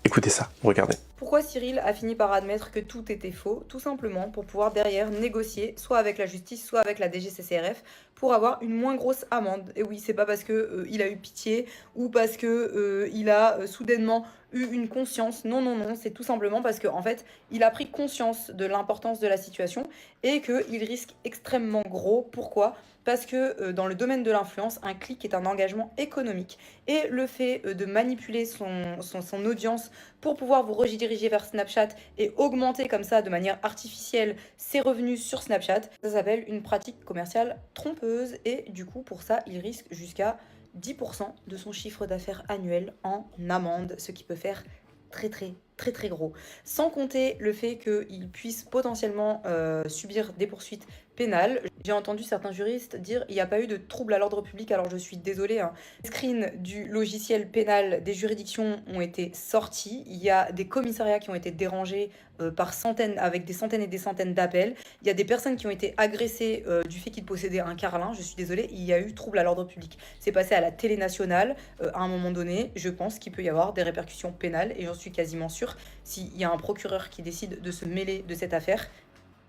écoutez ça, regardez. Pourquoi Cyril a fini par admettre que tout était faux? Tout simplement pour pouvoir derrière négocier, soit avec la justice, soit avec la DGCCRF, pour avoir une moins grosse amende. Et oui, c'est pas parce que il a eu pitié ou parce que il a soudainement eu une conscience. Non, non, non, c'est tout simplement parce que en fait, il a pris conscience de l'importance de la situation et qu'il risque extrêmement gros. Pourquoi ? Parce que dans le domaine de l'influence, un clic est un engagement économique. Et le fait de manipuler son audience pour pouvoir vous rediriger vers Snapchat et augmenter comme ça de manière artificielle ses revenus sur Snapchat, ça s'appelle une pratique commerciale trompeuse. Et du coup, pour ça, il risque jusqu'à 10% de son chiffre d'affaires annuel en amende, ce qui peut faire très gros. Sans compter le fait qu'il puisse potentiellement subir des poursuites pénal. J'ai entendu certains juristes dire il n'y a pas eu de trouble à l'ordre public, alors je suis désolée. Hein. Les screens du logiciel pénal des juridictions ont été sortis. Il y a des commissariats qui ont été dérangés par centaines, avec des centaines et des centaines d'appels. Il y a des personnes qui ont été agressées du fait qu'ils possédaient un carlin. Je suis désolée, il y a eu trouble à l'ordre public. C'est passé à la télé nationale à un moment donné. Je pense qu'il peut y avoir des répercussions pénales et j'en suis quasiment sûre. S'il y a un procureur qui décide de se mêler de cette affaire,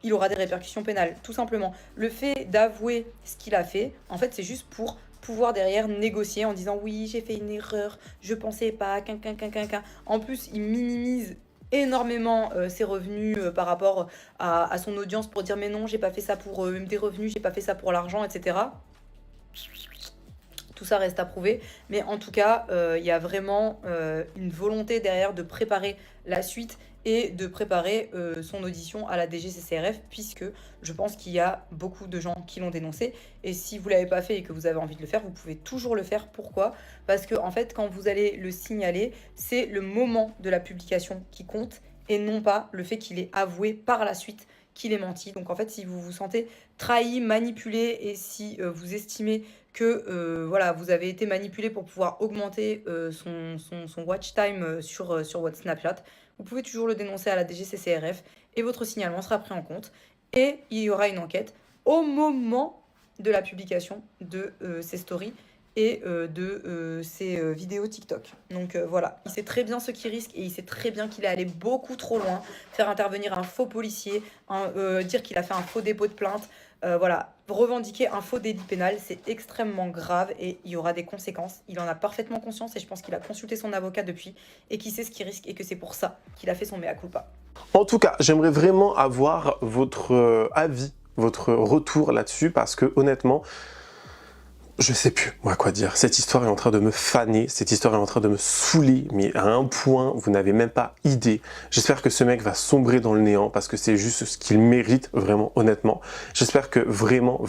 il aura des répercussions pénales, tout simplement. Le fait d'avouer ce qu'il a fait, en fait, c'est juste pour pouvoir derrière négocier en disant oui, j'ai fait une erreur, je pensais pas, En plus, il minimise énormément ses revenus par rapport à son audience pour dire mais non, j'ai pas fait ça pour des revenus, j'ai pas fait ça pour l'argent, etc. Tout ça reste à prouver, mais en tout cas, il y a vraiment une volonté derrière de préparer la suite et de préparer son audition à la DGCCRF, puisque je pense qu'il y a beaucoup de gens qui l'ont dénoncé. Et si vous ne l'avez pas fait et que vous avez envie de le faire, vous pouvez toujours le faire. Pourquoi ? Parce que en fait, quand vous allez le signaler, c'est le moment de la publication qui compte et non pas le fait qu'il ait avoué par la suite qu'il ait menti. Donc en fait, si vous vous sentez trahi, manipulé et si vous estimez que voilà, vous avez été manipulé pour pouvoir augmenter son watch time sur votre Snapchat, vous pouvez toujours le dénoncer à la DGCCRF et votre signalement sera pris en compte. Et il y aura une enquête au moment de la publication de ces stories et de ses vidéos TikTok. Donc voilà, il sait très bien ce qu'il risque et il sait très bien qu'il est allé beaucoup trop loin, faire intervenir un faux policier, dire qu'il a fait un faux dépôt de plainte. Voilà, revendiquer un faux délit pénal, c'est extrêmement grave et il y aura des conséquences. Il en a parfaitement conscience et je pense qu'il a consulté son avocat depuis et qu'il sait ce qu'il risque et que c'est pour ça qu'il a fait son mea culpa. En tout cas, j'aimerais vraiment avoir votre avis, votre retour là-dessus parce que honnêtement, je sais plus moi quoi dire. Cette histoire est en train de me faner, cette histoire est en train de me saouler, mais à un point, vous n'avez même pas idée. J'espère que ce mec va sombrer dans le néant parce que c'est juste ce qu'il mérite, vraiment, honnêtement. J'espère que vraiment,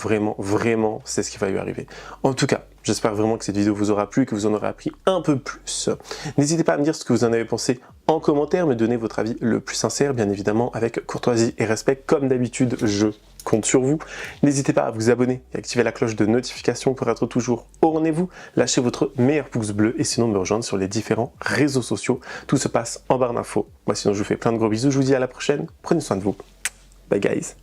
c'est ce qui va lui arriver. En tout cas, j'espère vraiment que cette vidéo vous aura plu, que vous en aurez appris un peu plus. N'hésitez pas à me dire ce que vous en avez pensé en commentaire, me donner votre avis le plus sincère, bien évidemment, avec courtoisie et respect. Comme d'habitude, je compte sur vous. N'hésitez pas à vous abonner et activer la cloche de notification pour être toujours au rendez-vous. Lâchez votre meilleur pouce bleu et sinon me rejoindre sur les différents réseaux sociaux. Tout se passe en barre d'infos. Moi sinon je vous fais plein de gros bisous, je vous dis à la prochaine. Prenez soin de vous. Bye guys.